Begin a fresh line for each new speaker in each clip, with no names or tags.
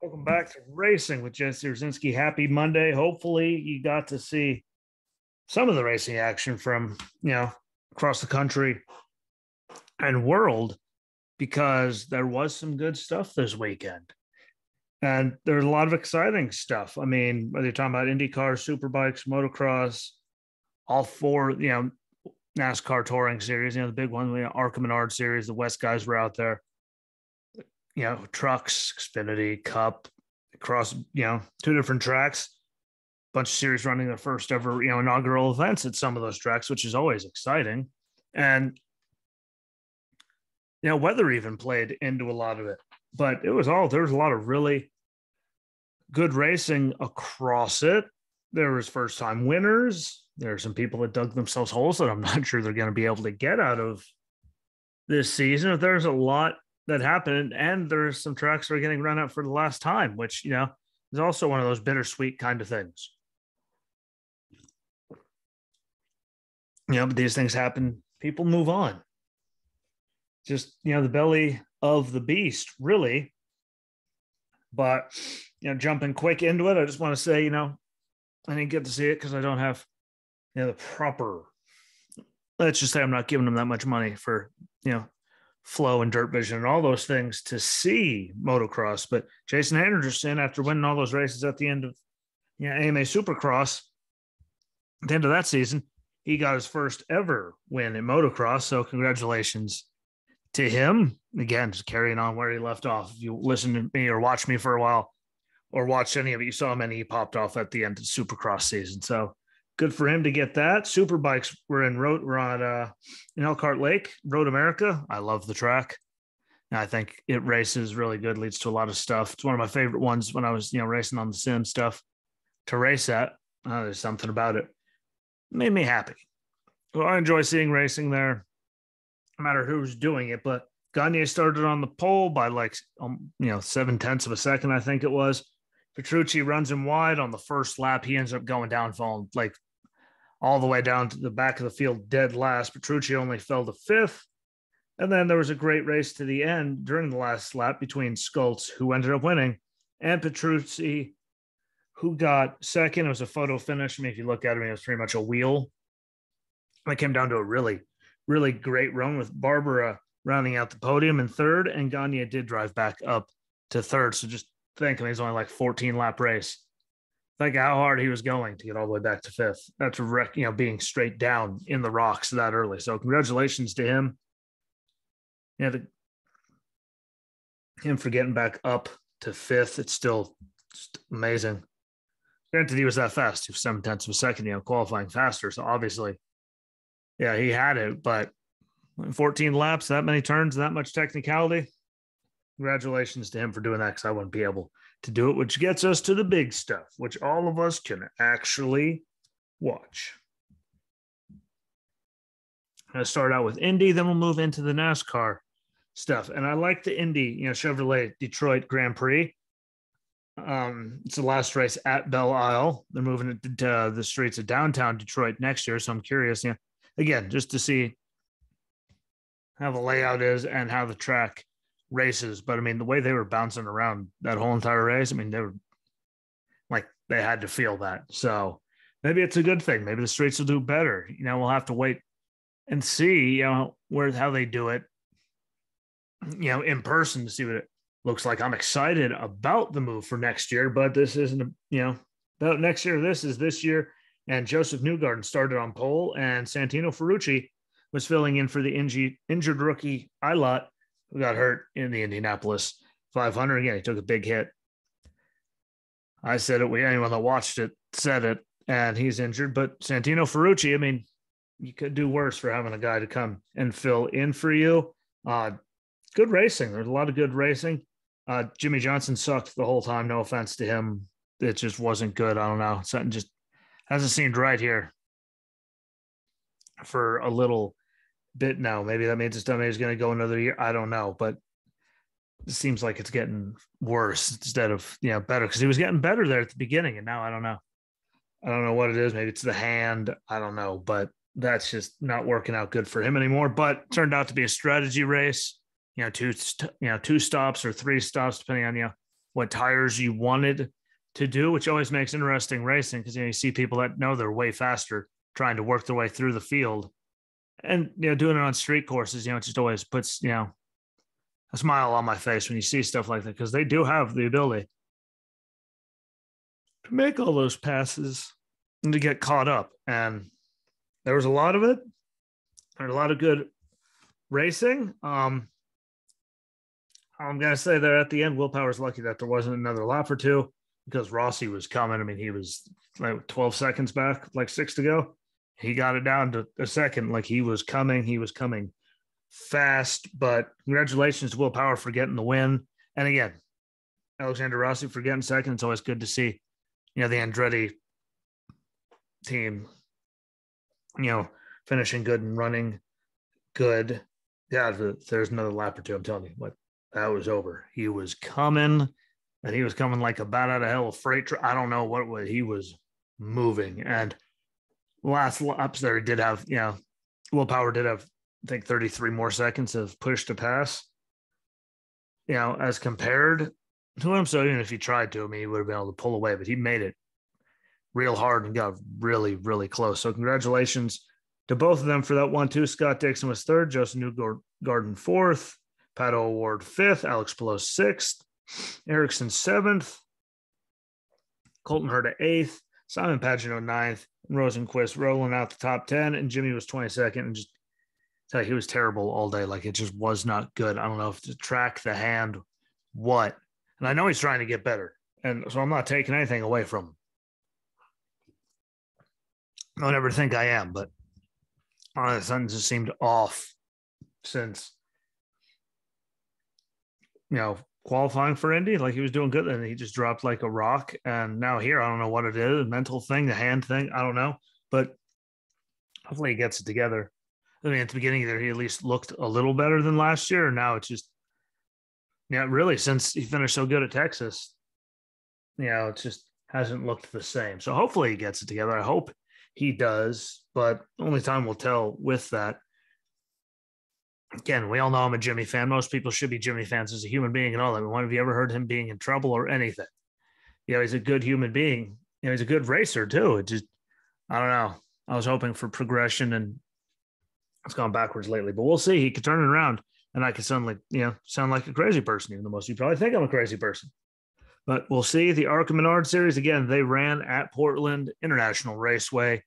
Welcome back to Racing with Jesse Rzinski. Happy Monday. Hopefully you got to see some of the racing action from, across the country and world, because there was some good stuff this weekend. And there's a lot of exciting stuff. I mean, whether you're talking about IndyCar, SuperBikes, motocross, all four, NASCAR touring series, the big one, ARCA Menards series, the West guys were out there. Trucks, Xfinity, Cup, across, two different tracks, bunch of series running their first ever, inaugural events at some of those tracks, which is always exciting. And, weather even played into a lot of it, but there was a lot of really good racing across it. There was first time winners. There are some people that dug themselves holes that I'm not sure they're going to be able to get out of this season. There's a lot that happened, and there's some tracks that are getting run out for the last time, which, is also one of those bittersweet kind of things. But these things happen. People move on. Just, the belly of the beast, really. But, jumping quick into it, I just want to say, I didn't get to see it because I don't have, the proper, let's just say I'm not giving them that much money for, Flow and Dirt Vision and all those things to see motocross. But Jason Anderson, after winning all those races at the end of AMA Supercross, at the end of that season, he got his first ever win in motocross. So congratulations to him. Again, just carrying on where he left off. If you listen to me or watch me for a while, or watched any of it, you saw him and he popped off at the end of Supercross season. So good for him to get that. Superbikes were on in Elkhart Lake, WWT. I love the track. And I think it races really good, leads to a lot of stuff. It's one of my favorite ones when I was, racing on the sim stuff to race at. There's something about it. Made me happy. Well, I enjoy seeing racing there, no matter who's doing it. But Gagne started on the pole by 0.7 of a second, I think it was. Petrucci runs him wide on the first lap. He ends up going down, falling all the way down to the back of the field, dead last. Petrucci only fell to fifth. And then there was a great race to the end during the last lap between Skultz, who ended up winning, and Petrucci, who got second. It was a photo finish. I mean, if you look at it, it was pretty much a wheel. It came down to a really, really great run with Barbara rounding out the podium in third, and Gagne did drive back up to third. So just think, he's only 14 lap race. Think how hard he was going to get all the way back to fifth. That's being straight down in the rocks that early. So congratulations to him. Him for getting back up to fifth. It's still just amazing. Granted, he was that fast. He was 0.7 of a second, qualifying faster. So obviously, he had it. But 14 laps, that many turns, that much technicality. Congratulations to him for doing that, because I wouldn't be able to do it, which gets us to the big stuff, which all of us can actually watch. I'm going to start out with Indy, then we'll move into the NASCAR stuff. And I like the Indy, Chevrolet Detroit Grand Prix. It's the last race at Belle Isle. They're moving it to the streets of downtown Detroit next year. So I'm curious, again, just to see how the layout is and how the track races. But the way they were bouncing around that whole entire race, they were they had to feel that. So maybe it's a good thing. Maybe the streets will do better. We'll have to wait and see, how they do it, in person to see what it looks like. I'm excited about the move for next year, but this isn't, about next year. This is this year. And Joseph Newgarden started on pole, and Santino Ferrucci was filling in for the injured rookie Ilott, who got hurt in the Indianapolis 500. Again, he took a big hit. I said it. Anyone that watched it said it, and he's injured. But Santino Ferrucci, you could do worse for having a guy to come and fill in for you. Good racing. There's a lot of good racing. Jimmy Johnson sucked the whole time. No offense to him. It just wasn't good. I don't know. Something just hasn't seemed right here for a little bit now. Maybe that means his dummy is going to go another year. I don't know, but it seems like it's getting worse instead of better, because he was getting better there at the beginning, and now I don't know. I don't know what it is. Maybe it's the hand. I don't know, but that's just not working out good for him anymore. But it turned out to be a strategy race. Two stops or three stops, depending on what tires you wanted to do, which always makes interesting racing because you see people that know they're way faster trying to work their way through the field, and doing it on street courses. It just always puts a smile on my face when you see stuff like that, because they do have the ability to make all those passes and to get caught up. And there was a lot of it. There's a lot of good racing. I'm going to say that at the end, Will Power's lucky that there wasn't another lap or two, because Rossi was coming. I mean, he was like 12 seconds back, like 6 to go. He got it down to a second. Like he was coming fast. But congratulations to Will Power for getting the win. And again, Alexander Rossi for getting second. It's always good to see, the Andretti team, finishing good and running good. Yeah, there's another lap or two. I'm telling you what, that was over. He was coming, and he was coming like a bat out of hell, a freight truck. I don't know what was. He was moving. And last laps there, did have, Will Power did have, I think, 33 more seconds of push to pass, as compared to him. So even if he tried to, he would have been able to pull away, but he made it real hard and got really, really close. So congratulations to both of them for that 1-2. Scott Dixon was third, Joseph Newgarden fourth, Pato O'Ward fifth, Alex Palou sixth, Ericsson seventh, Colton Herta eighth, Simon Pagenaud ninth, and Rosenquist rolling out the top 10, and Jimmy was 22nd. And just tell you, he was terrible all day. Like, it just was not good. I don't know if the track, the hand, what. And I know he's trying to get better, and so I'm not taking anything away from him. I don't ever think I am, but something just seemed off since, qualifying for Indy. Like, he was doing good, and he just dropped like a rock. And now here, I don't know what it is, a mental thing, the hand thing, I don't know. But hopefully he gets it together. I mean, at the beginning there, he at least looked a little better than last year. And now it's just, really, since he finished so good at Texas, it just hasn't looked the same. So hopefully he gets it together. I hope he does, but only time will tell with that. Again, we all know I'm a Jimmy fan. Most people should be Jimmy fans as a human being and all that. When have you ever heard him being in trouble or anything? He's a good human being. He's a good racer too. It just, I don't know. I was hoping for progression, and it's gone backwards lately, but we'll see. He could turn it around, and I could suddenly, sound like a crazy person. Even the most you probably think I'm a crazy person, but we'll see. The ARCA Menards series, again, they ran at Portland International Raceway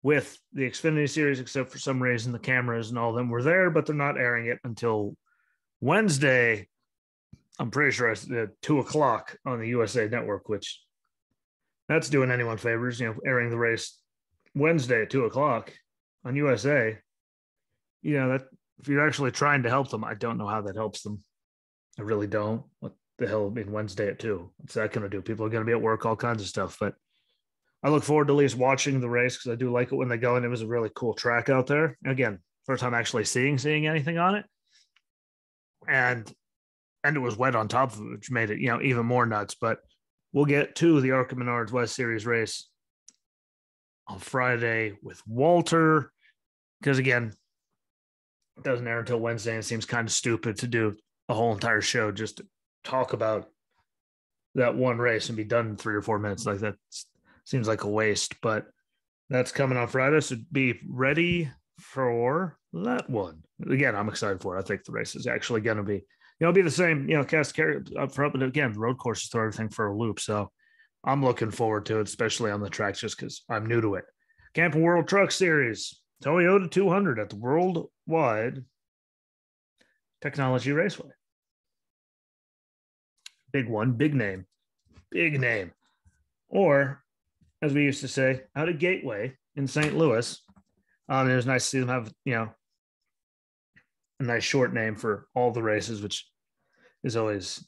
with the Xfinity series, except for some reason the cameras and all of them were there, but they're not airing it until Wednesday. I'm pretty sure it's at 2:00 on the USA Network, which that's doing anyone favors, airing the race Wednesday at 2:00 on USA. That if you're actually trying to help them, I don't know how that helps them. I really don't. What the hell, Wednesday at 2:00? What's that going to do? People are going to be at work, all kinds of stuff, but I look forward to at least watching the race because I do like it when they go, and it was a really cool track out there. Again, first time actually seeing anything on it. And it was wet on top of it, which made it, even more nuts. But we'll get to the ARCA Menards West Series race on Friday with Walter, because again, it doesn't air until Wednesday, and it seems kind of stupid to do a whole entire show just to talk about that one race and be done in 3 or 4 minutes. Like, that seems like a waste, but that's coming on Friday, so be ready for that one. Again, I'm excited for it. I think the race is actually going to be, be the same, cast carry up front, but again, road courses throw everything for a loop, so I'm looking forward to it, especially on the tracks, just because I'm new to it. Camping World Truck Series, Toyota 200 at the World Wide Technology Raceway. Big one, big name. Or, as we used to say, out of Gateway in St. Louis. It was nice to see them have, a nice short name for all the races, which is always,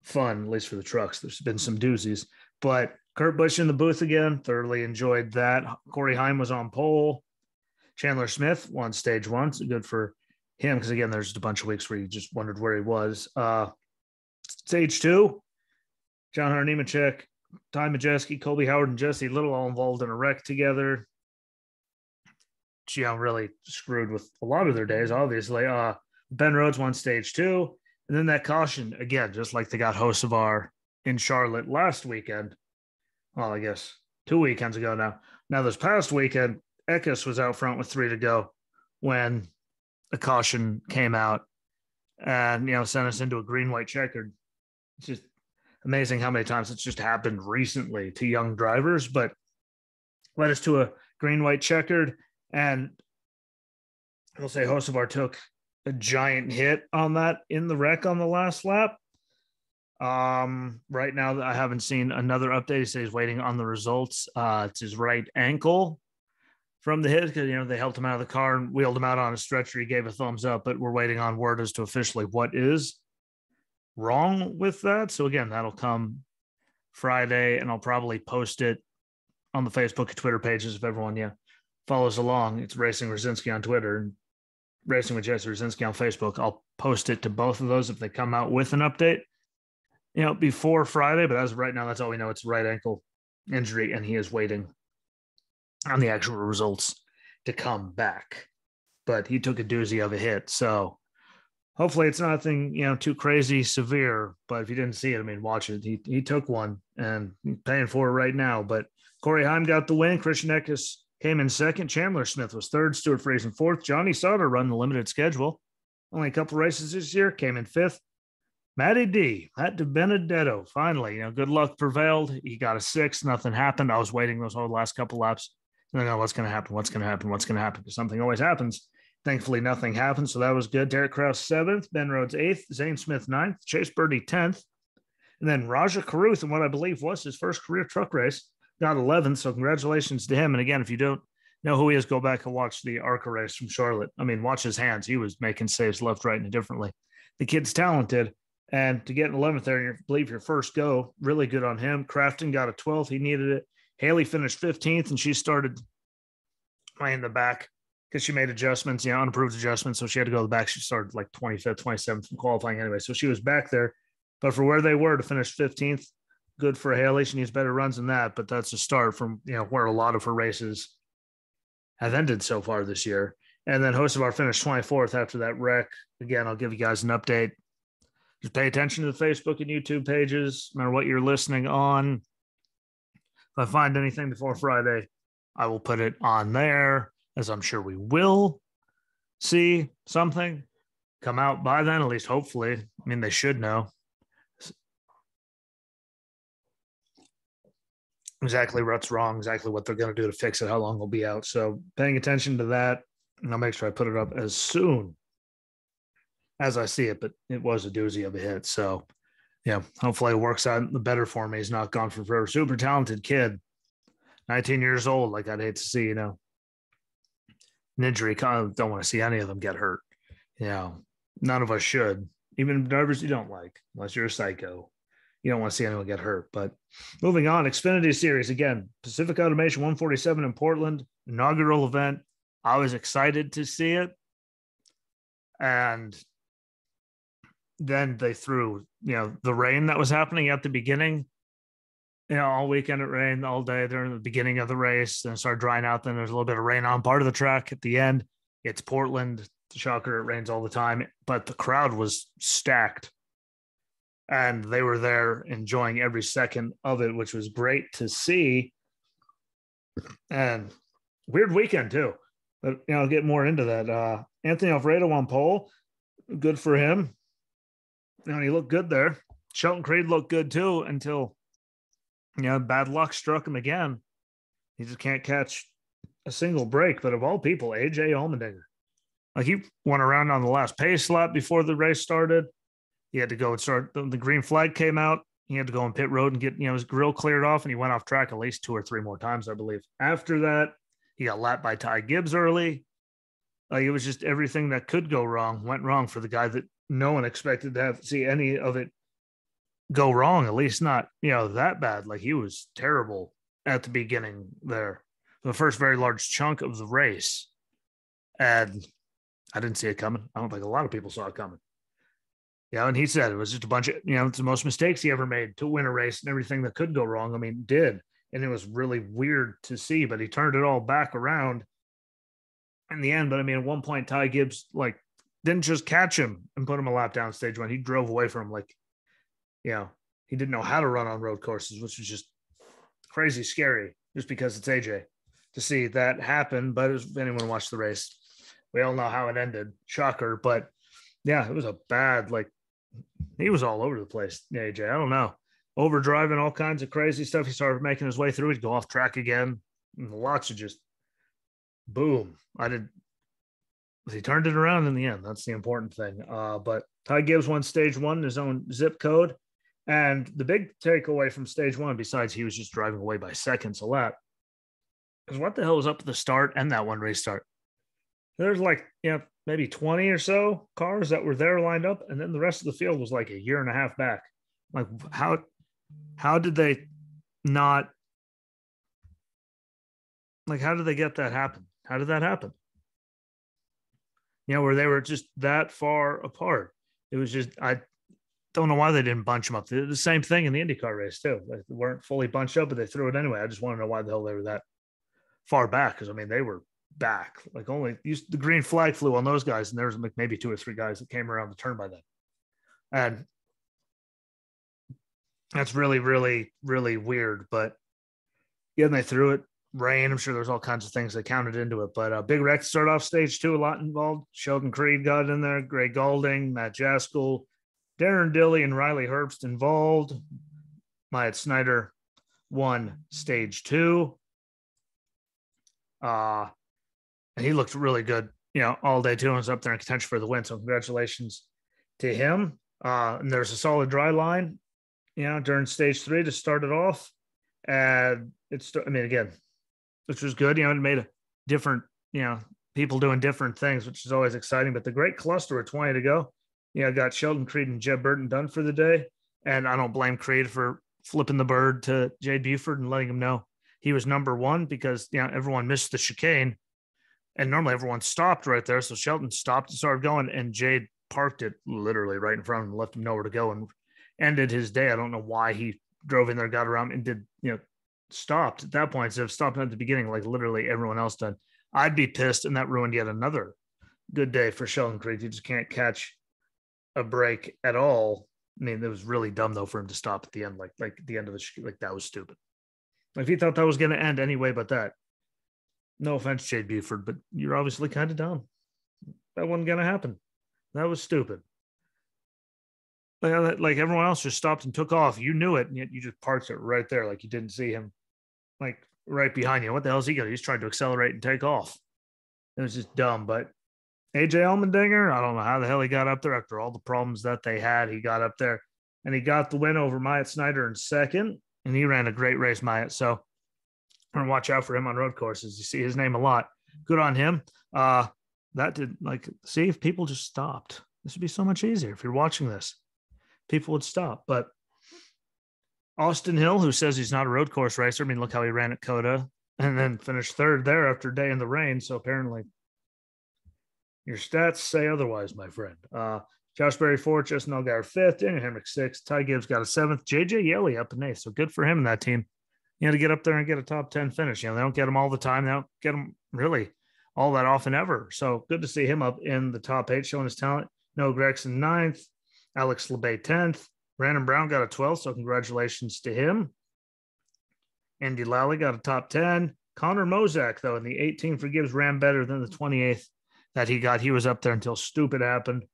fun, at least for the trucks. There's been some doozies. But Kurt Busch in the booth again, thoroughly enjoyed that. Corey Heim was on pole. Chandler Smith won stage 1, so good for him, because again, there's a bunch of weeks where you just wondered where he was. Stage 2, John Hunter Nemechek, Ty Majeski, Colby Howard, and Jesse Little all involved in a wreck together. Really screwed with a lot of their days, obviously. Ben Rhodes won stage 2. And then that caution, again, just like they got Hocevar in Charlotte last weekend. Well, I guess 2 weekends ago now. Now, this past weekend, Eckes was out front with 3 to go when a caution came out and, sent us into a green-white checkered. It's just amazing how many times it's just happened recently to young drivers, but led us to a green-white checkered. And I'll say Hocevar took a giant hit on that in the wreck on the last lap. Right now, I haven't seen another update. He says he's waiting on the results. It's his right ankle from the hit because, they helped him out of the car and wheeled him out on a stretcher. He gave a thumbs up, but we're waiting on word as to officially what is wrong with that. So again, that'll come Friday, and I'll probably post it on the Facebook and Twitter pages if everyone follows along. It's Racing Rosinski on Twitter and Racing with Jesse Rosinski on Facebook. I'll post it to both of those if they come out with an update, before Friday. But as of right now, that's all we know. It's right ankle injury, and he is waiting on the actual results to come back. But he took a doozy of a hit, so hopefully it's nothing, too crazy severe. But if you didn't see it, watch it. He took one, and he's paying for it right now. But Corey Heim got the win. Christian Eckes came in second. Chandler Smith was third. Stuart Friesen fourth. Johnny Sauter run the limited schedule. Only a couple races this year. Came in fifth. Matty D, Matt DiBenedetto, finally, good luck prevailed. He got a sixth. Nothing happened. I was waiting those whole last couple laps. What's going to happen? What's going to happen? What's going to happen? Because something always happens. Thankfully, nothing happened. So that was good. Derek Krause, seventh. Ben Rhodes, eighth. Zane Smith, ninth. Chase Birdie, 10th. And then Raja Caruth, in what I believe was his first career truck race, got 11th. So congratulations to him. And again, if you don't know who he is, go back and watch the ARCA race from Charlotte. Watch his hands. He was making saves left, right, and differently. The kid's talented. And to get an 11th there, I believe your first go, really good on him. Crafton got a 12th. He needed it. Haley finished 15th, and she started playing the back because she made adjustments, unapproved adjustments. So she had to go to the back. She started like 25th, 27th from qualifying anyway. So she was back there. But for where they were to finish 15th, good for Haley. She needs better runs than that. But that's a start from, where a lot of her races have ended so far this year. And then Hocevar finished 24th after that wreck. Again, I'll give you guys an update. Just pay attention to the Facebook and YouTube pages, no matter what you're listening on. If I find anything before Friday, I will put it on there, as I'm sure we will see something come out by then, at least hopefully. They should know exactly what's wrong, exactly what they're going to do to fix it, how long it'll be out. So paying attention to that, and I'll make sure I put it up as soon as I see it, but it was a doozy of a hit. So, hopefully it works out the better for me. He's not gone for forever. Super talented kid, 19 years old. Like, I'd hate to see, an injury. Don't want to see any of them get hurt. None of us should. Even drivers you don't like, unless you're a psycho. You don't want to see anyone get hurt. But moving on, Xfinity Series, again, Pacific Automation 147 in Portland, inaugural event. I was excited to see it. And then they threw, the rain that was happening at the beginning, all weekend it rained all day during the beginning of the race. Then it started drying out. Then there's a little bit of rain on part of the track at the end. It's Portland. Shocker, it rains all the time. But the crowd was stacked. And they were there enjoying every second of it, which was great to see. And weird weekend, too. But, I'll get more into that. Anthony Alfredo on pole. Good for him. He looked good there. Shelton Creed looked good too until, bad luck struck him again. He just can't catch a single break. But of all people, AJ Allmendinger. He went around on the last pace lap before the race started. He had to go and start. The green flag came out. He had to go on pit road and get, his grill cleared off. And he went off track at least 2 or 3 more times, I believe. After that, he got lapped by Ty Gibbs early. It was just everything that could go wrong went wrong for the guy that no one expected to see any of it go wrong, at least not, that bad. He was terrible at the beginning there, the first very large chunk of the race. And I didn't see it coming. I don't think a lot of people saw it coming. And he said it was just a bunch of, it's the most mistakes he ever made to win a race and everything that could go wrong. Did. And it was really weird to see, but he turned it all back around in the end. But at one point, Ty Gibbs, didn't just catch him and put him a lap down stage 1. He drove away from him. He he didn't know how to run on road courses, which was just crazy scary just because it's AJ to see that happen. But if anyone watched the race, we all know how it ended. Shocker. But yeah, it was a bad, like, he was all over the place, AJ. I don't know. Overdriving, all kinds of crazy stuff. He started making his way through. He'd go off track again. And lots of just boom. He turned it around in the end. That's the important thing. But Ty Gibbs won stage one in his own zip code. And the big takeaway from stage one, besides he was just driving away by seconds a lap, is what the hell was up at the start and that one restart? There's like, maybe 20 or so cars that were there lined up. And then the rest of the field was like a year and a half back. Like, how did they not, like, how did they get that happen? How did that happen? Where they were just that far apart. It was just, I don't know why they didn't bunch them up. They did the same thing in the IndyCar race too. They weren't fully bunched up, but they threw it anyway. I just want to know why the hell they were that far back. Because, I mean, they were back. Like, only the green flag flew on those guys, and there was like maybe 2 or 3 guys that came around the turn by then. And that's really, really, really weird. But yeah, and they threw it. Rain, I'm sure there's all kinds of things that counted into it. But big wreck to start off stage 2, a lot involved. Sheldon Creed got in there, Greg Gaulding, Matt Jaskell, Darren Dilley, and Riley Herbst involved. Myad Snyder won stage 2. And he looked really good, all day too, and was up there in contention for the win. So congratulations to him. And there's a solid dry line, during stage 3 to start it off. And again, which was good. It made a different, people doing different things, which is always exciting. But the great cluster with 20 to go, got Sheldon Creed and Jeb Burton done for the day. And I don't blame Creed for flipping the bird to Jade Buford and letting him know he was number 1 because, everyone missed the chicane. And normally everyone stopped right there. So Sheldon stopped and started going, and Jade parked it literally right in front of him and left him nowhere to go and ended his day. I don't know why he drove in there, got around, and did, stopped at that point instead of stopping at the beginning like literally everyone else done. I'd be pissed, and that ruined yet another good day for Sheldon Creed. He just can't catch a break at all. I mean, it was really dumb though for him to stop at the end, like the end of the like that was stupid. Like, if he thought that was going to end anyway, but that. No offense, Jade Buford, but you're obviously kind of dumb. That wasn't going to happen. That was stupid. Like everyone else just stopped and took off. You knew it, and yet you just parked it right there like you didn't see him, like right behind you. What the hell is he going to do? He's trying to accelerate and take off. It was just dumb. But AJ Allmendinger, I don't know how the hell he got up there after all the problems that they had. He got up there, and he got the win over Myad Snyder in second, and he ran a great race, Myad. So I'm going to watch out for him on road courses. You see his name a lot. Good on him. That did, see if people just stopped. This would be so much easier if you're watching this. People would stop. But Austin Hill, who says he's not a road course racer, I mean, look how he ran at Coda and then finished 3rd there after a day in the rain. So apparently your stats say otherwise, my friend. Josh Berry 4th, Justin Allgaier 5th, Daniel Hemrick 6th, Ty Gibbs got a 7th, JJ Yeley up in 8th. So good for him in that team. To get up there and get a top 10 finish. They don't get them all the time. They don't get them really all that often ever. So good to see him up in the top 8, showing his talent. Noah Gregson 9th, Alex LeBay 10th, Brandon Brown got a 12th, so congratulations to him. Andy Lally got a top 10. Connor Mozak, though, in the 18 for Gibbs ran better than the 28th that he got. He was up there until stupid happened.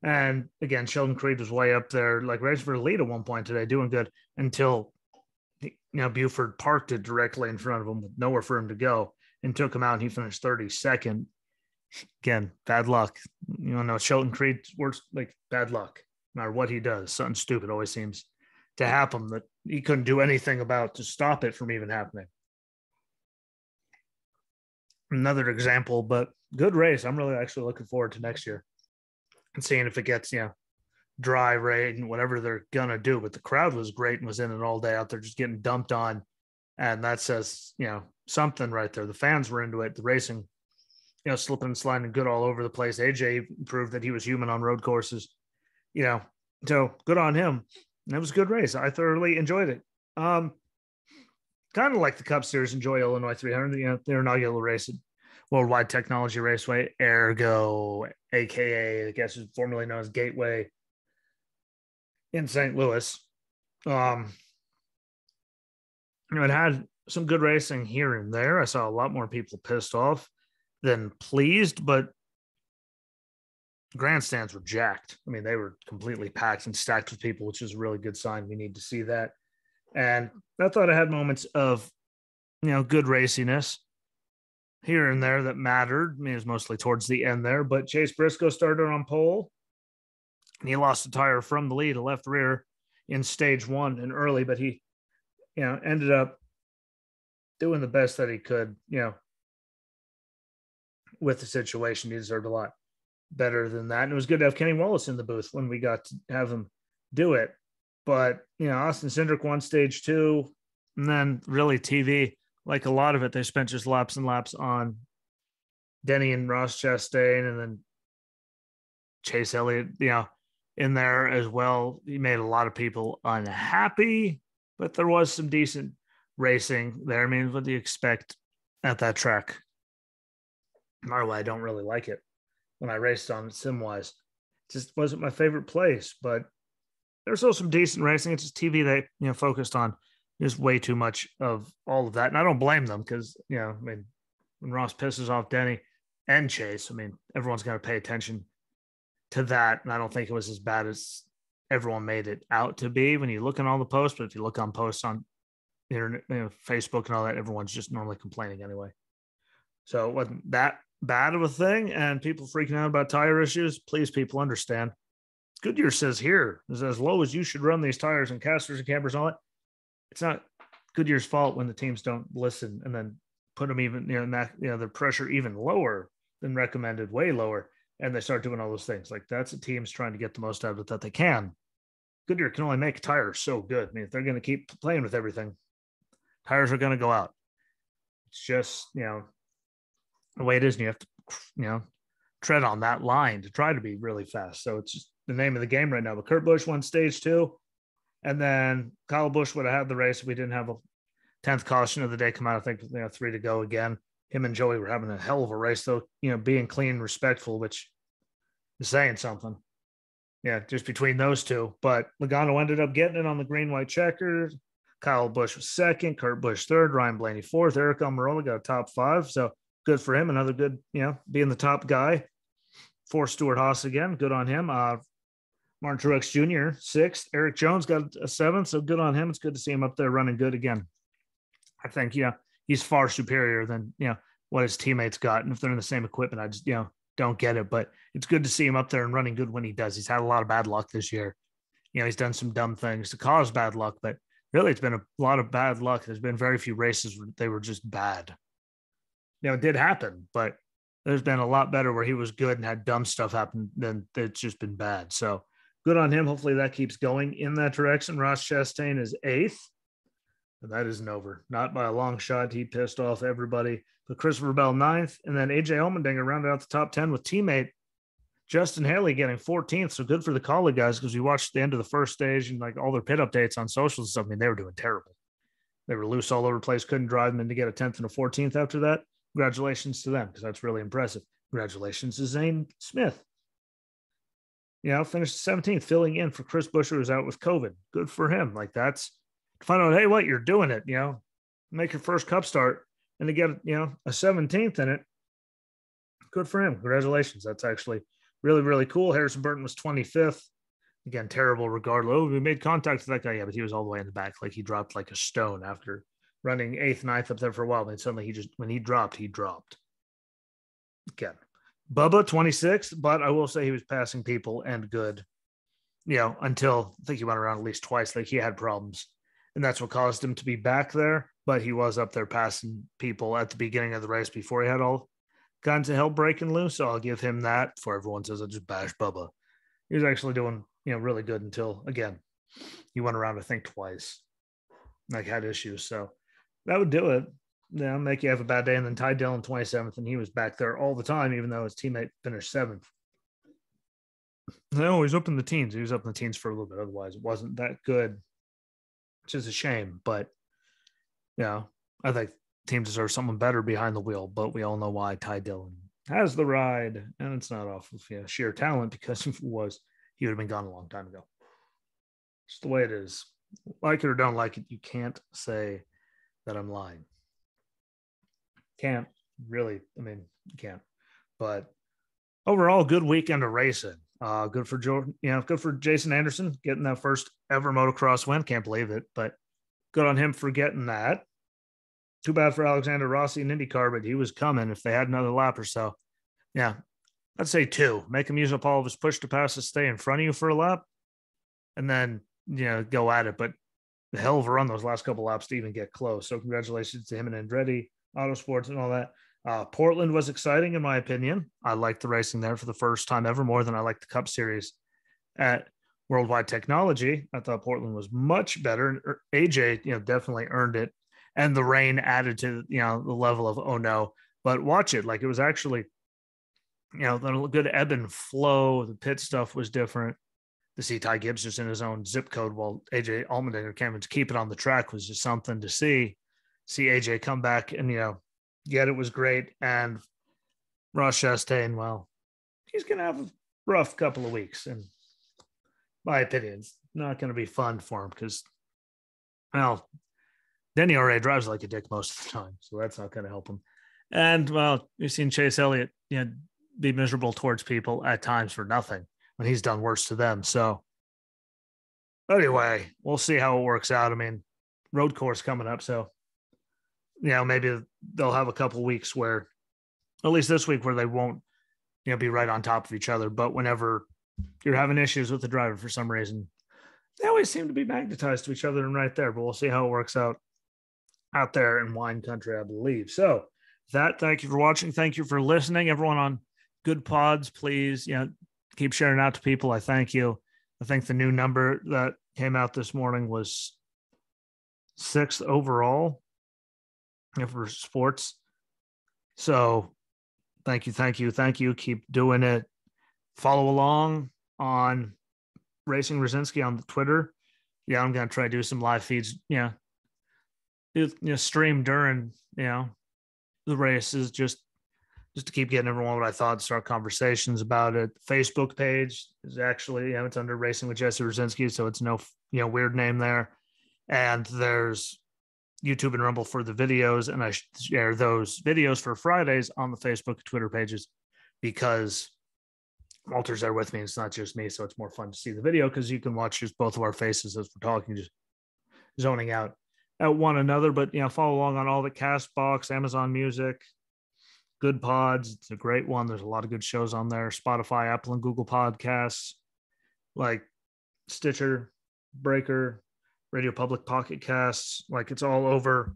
And again, Sheldon Creed was way up there, like racing for the lead at one point today, doing good until Buford parked it directly in front of him with nowhere for him to go and took him out, and he finished 32nd. Again, bad luck. Sheldon Creed's works like bad luck. No matter what he does, something stupid always seems to happen that he couldn't do anything about to stop it from even happening. Another example, but good race. I'm really actually looking forward to next year and seeing if it gets, dry rain, whatever they're gonna do. But the crowd was great and was in it all day out there just getting dumped on, and that says something right there. The fans were into it. The racing, slipping and sliding good all over the place. AJ proved that he was human on road courses, so good on him. And it was a good race. I thoroughly enjoyed it. Kind of like the Cup Series, enjoy Illinois 300, their inaugural race at World Wide Technology Raceway, Ergo, aka I guess is formerly known as Gateway, in St. Louis. Um, it had some good racing here and there. I saw a lot more people pissed off than pleased, but grandstands were jacked. I mean, they were completely packed and stacked with people, which is a really good sign. We need to see that. And I thought I had moments of, good raciness here and there that mattered. I mean, it was mostly towards the end there, but Chase Briscoe started on pole and he lost a tire from the lead, a left rear in stage one and early, but he, ended up doing the best that he could, with the situation. He deserved a lot better than that. And it was good to have Kenny Wallace in the booth when we got to have him do it. But, Austin Cindric won stage two, and then really TV, like a lot of it, they spent just laps and laps on Denny and Ross Chastain, and then Chase Elliott, in there as well. He made a lot of people unhappy, but there was some decent racing there. I mean, what do you expect at that track? By the way, I don't really like it when I raced on it sim-wise. It just wasn't my favorite place, but there's also some decent racing. It's just TV they, focused on just way too much of all of that. And I don't blame them because, I mean, when Ross pisses off Denny and Chase, I mean, everyone's got to pay attention to that. And I don't think it was as bad as everyone made it out to be when you look on all the posts. But if you look on posts on the internet, Facebook and all that, everyone's just normally complaining anyway. So it wasn't that bad of a thing. And people freaking out about tire issues, please, people, understand. Goodyear says here is as low as you should run these tires and casters and campers and all that. It's not Goodyear's fault when the teams don't listen and then put them even, the pressure even lower than recommended, way lower. And they start doing all those things. Like, that's the teams trying to get the most out of it that they can. Goodyear can only make tires so good. I mean, if they're going to keep playing with everything, tires are going to go out. It's just, the way it is. And you have to, tread on that line to try to be really fast. So it's just the name of the game right now. But Kurt Busch won stage two. And then Kyle Busch would have had the race if we didn't have a 10th caution of the day come out. I think, 3 to go again. Him and Joey were having a hell of a race, though, being clean and respectful, which is saying something. Yeah, just between those two. But Logano ended up getting it on the green-white checkers. Kyle Busch was second, Kurt Busch third, Ryan Blaney fourth. Eric Almirola got a top 5. So good for him. Another good, being the top guy. For Stuart Haas again. Good on him. Martin Truex Jr., 6th. Eric Jones got a 7th. So good on him. It's good to see him up there running good again. I think, he's far superior than, what his teammates got. And if they're in the same equipment, I just, don't get it. But it's good to see him up there and running good when he does. He's had a lot of bad luck this year. He's done some dumb things to cause bad luck, but really it's been a lot of bad luck. There's been very few races where they were just bad. It did happen, but there's been a lot better where he was good and had dumb stuff happen than it's just been bad. So good on him. Hopefully that keeps going in that direction. Ross Chastain is 8th. And that isn't over. Not by a long shot. He pissed off everybody. But Christopher Bell 9th. And then AJ Allmendinger rounded out the top 10 with teammate Justin Haley getting 14th. So good for the Kaulig guys, because we watched the end of the first stage and like all their pit updates on socials and stuff. I mean, they were doing terrible. They were loose all over the place. Couldn't drive them, and to get a 10th and a 14th after that, congratulations to them, because that's really impressive. Congratulations to Zane Smith. Finished 17th, filling in for Chris Buescher, who's out with COVID. Good for him. Like, that's to find out, hey, what, you're doing it, make your first cup start and to get, a 17th in it. Good for him. Congratulations. That's actually really, really cool. Harrison Burton was 25th. Again, terrible regardless. Oh, we made contact with that guy. Yeah, but he was all the way in the back. Like, he dropped like a stone after running 8th, 9th up there for a while. And suddenly when he dropped. Again, Bubba 26th, but I will say he was passing people and good, until I think he went around at least twice. Like, he had problems. And that's what caused him to be back there. But he was up there passing people at the beginning of the race before he had all kinds of hell breaking loose. So I'll give him that. Before everyone says I just bash Bubba. He was actually doing, really good until, again, he went around, I think, twice. Like, had issues. So that would do it. Make you have a bad day. And then Ty Dillon 27th, and he was back there all the time, even though his teammate finished 7th. No, he's up in the teens. He was up in the teens for a little bit. Otherwise, it wasn't that good, which is a shame. But, I think team deserves someone better behind the wheel. But we all know why Ty Dillon has the ride. And it's not off of sheer talent, because if it was, he would have been gone a long time ago. Just the way it is. like it or don't like it, you can't say that I'm lying. Can't really. I mean, you can't. But overall, good weekend of racing. Good for Jordan. Good for Jason Anderson getting that first ever motocross win. Can't believe it, but good on him for getting that. Too bad for Alexander Rossi and IndyCar, but he was coming if they had another lap or so. Yeah, I'd say 2. Make him use up all of his push to pass to stay in front of you for a lap, and then go at it. But the hell of a run those last couple laps to even get close. So congratulations to him and Andretti Autosports and all that. Portland was exciting in my opinion. I liked the racing there for the first time ever more than I liked the Cup Series at World Wide Technology. I thought Portland was much better. AJ, definitely earned it, and the rain added to the level of oh no. But watch it, like it was actually the good ebb and flow. The pit stuff was different. To see Ty Gibbs just in his own zip code while AJ Allmendinger came to keep it on the track was just something to see. See AJ come back and yet it was great. And Ross Chastain, well, he's going to have a rough couple of weeks. In my opinion, it's not going to be fun for him because, well, Denny already drives like a dick most of the time. So that's not going to help him. And, well, we've seen Chase Elliott be miserable towards people at times for nothing when he's done worse to them. So anyway, we'll see how it works out. I mean, road course coming up. So, maybe they'll have a couple weeks where, at least this week, where they won't, be right on top of each other. But whenever you're having issues with the driver for some reason, they always seem to be magnetized to each other and right there. But we'll see how it works out there in wine country, I believe. So thank you for watching. Thank you for listening. Everyone on Good Pods, please, keep sharing out to people. I thank you. I think the new number that came out this morning was 6th overall for sports. So thank you. Keep doing it. Follow along on Racing Rosinski on the Twitter. Yeah, I'm going to try to do some live feeds. Stream during, the races just to keep getting everyone what I thought, start conversations about it. Facebook page is actually, it's under Racing with Jesse Rosinski, so it's no, weird name there. And there's YouTube and Rumble for the videos, and I share those videos for Fridays on the Facebook and Twitter pages because Walter's there with me. It's not just me, so it's more fun to see the video because you can watch just both of our faces as we're talking, just zoning out at one another. But follow along on all the Castbox, Amazon Music, Good Pods. It's a great one. There's a lot of good shows on there. Spotify, Apple, and Google Podcasts, like Stitcher, Breaker, Radio Public, Pocket Casts. Like it's all over.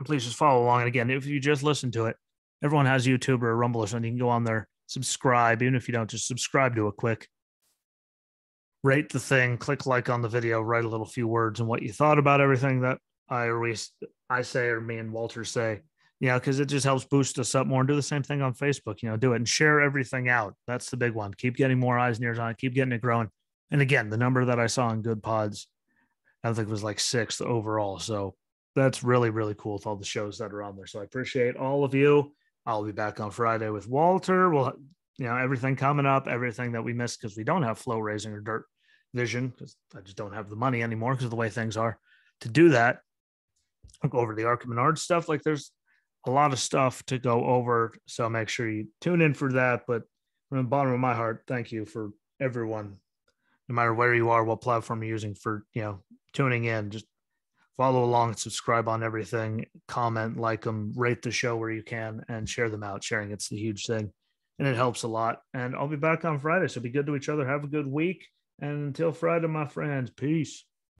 Please just follow along. And again, if you just listen to it, everyone has YouTube or Rumble or something. You can go on there, subscribe. Even if you don't, just subscribe to it quick. Rate the thing, click like on the video, write a little few words and what you thought about everything that I say or me and Walter say. Because it just helps boost us up more, and do the same thing on Facebook. Do it and share everything out. That's the big one. Keep getting more eyes and ears on it. Keep getting it growing. And again, the number that I saw in Good Pods, I think it was like 6th overall. So that's really, really cool with all the shows that are on there. So I appreciate all of you. I'll be back on Friday with Walter. We'll, everything coming up, everything that we missed because we don't have Flow Racing or Dirt Vision because I just don't have the money anymore because of the way things are to do that. I'll go over the ARCA Menards stuff. Like there's a lot of stuff to go over. So make sure you tune in for that. But from the bottom of my heart, thank you for everyone, no matter where you are, what platform you're using for, tuning in. Just follow along and subscribe on everything, comment, like them, rate the show where you can, and share them out. Sharing, it's the huge thing, and it helps a lot. And I'll be back on Friday. So be good to each other. Have a good week. And until Friday, my friends, peace.